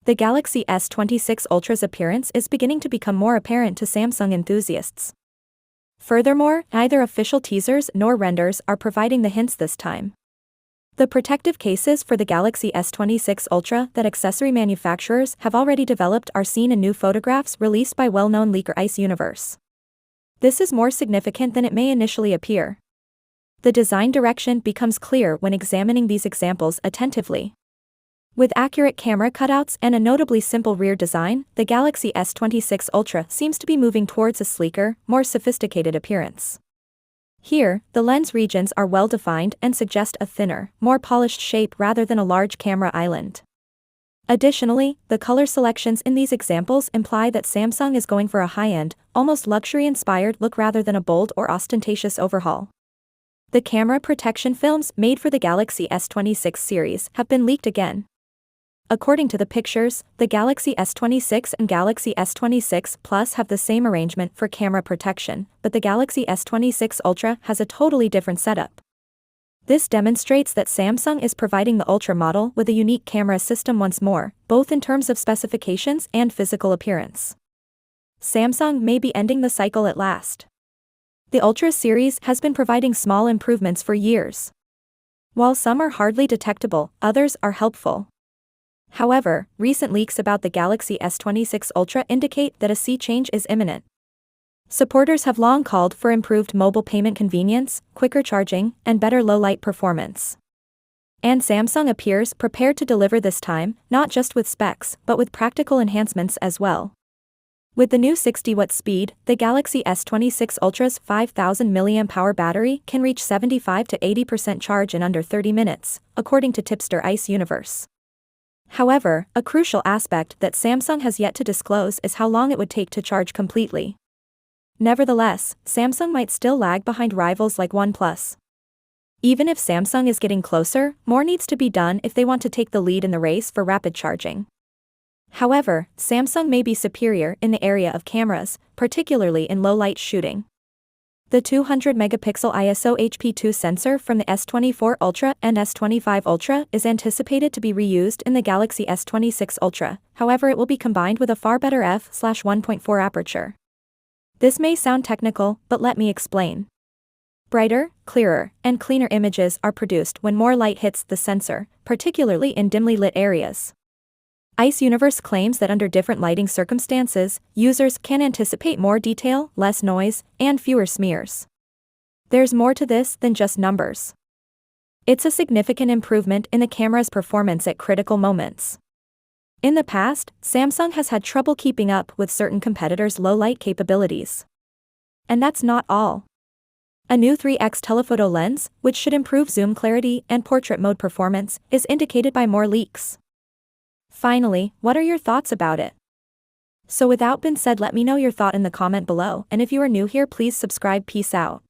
The Galaxy S26 Ultra's appearance is beginning to become more apparent to Samsung enthusiasts. Furthermore, neither official teasers nor renders are providing the hints this time. The protective cases for the Galaxy S26 Ultra that accessory manufacturers have already developed are seen in new photographs released by well-known leaker Ice Universe. This is more significant than it may initially appear. The design direction becomes clear when examining these examples attentively. With accurate camera cutouts and a notably simple rear design, the Galaxy S26 Ultra seems to be moving towards a sleeker, more sophisticated appearance. Here, the lens regions are well defined and suggest a thinner, more polished shape rather than a large camera island. Additionally, the color selections in these examples imply that Samsung is going for a high-end, almost luxury-inspired look rather than a bold or ostentatious overhaul. The camera protection films made for the Galaxy S26 series have been leaked again. According to the pictures, the Galaxy S26 and Galaxy S26 Plus have the same arrangement for camera protection, but the Galaxy S26 Ultra has a totally different setup. This demonstrates that Samsung is providing the Ultra model with a unique camera system once more, both in terms of specifications and physical appearance. Samsung may be ending the cycle at last. The Ultra series has been providing small improvements for years. While some are hardly detectable, others are helpful. However, recent leaks about the Galaxy S26 Ultra indicate that a sea change is imminent. Supporters have long called for improved mobile payment convenience, quicker charging, and better low-light performance. And Samsung appears prepared to deliver this time, not just with specs, but with practical enhancements as well. With the new 60-watt speed, the Galaxy S26 Ultra's 5,000 mAh battery can reach 75 to 80% charge in under 30 minutes, according to tipster Ice Universe. However, a crucial aspect that Samsung has yet to disclose is how long it would take to charge completely. Nevertheless, Samsung might still lag behind rivals like OnePlus. Even if Samsung is getting closer, more needs to be done if they want to take the lead in the race for rapid charging. However, Samsung may be superior in the area of cameras, particularly in low-light shooting. The 200-megapixel ISO HP2 sensor from the S24 Ultra and S25 Ultra is anticipated to be reused in the Galaxy S26 Ultra, however it will be combined with a far better f/1.4 aperture. This may sound technical, but let me explain. Brighter, clearer, and cleaner images are produced when more light hits the sensor, particularly in dimly lit areas. Ice Universe claims that under different lighting circumstances, users can anticipate more detail, less noise, and fewer smears. There's more to this than just numbers. It's a significant improvement in the camera's performance at critical moments. In the past, Samsung has had trouble keeping up with certain competitors' low-light capabilities. And that's not all. A new 3x telephoto lens, which should improve zoom clarity and portrait mode performance, is indicated by more leaks. Finally, what are your thoughts about it? So without being said, let me know your thought in the comment below, and if you are new here, please subscribe. Peace out.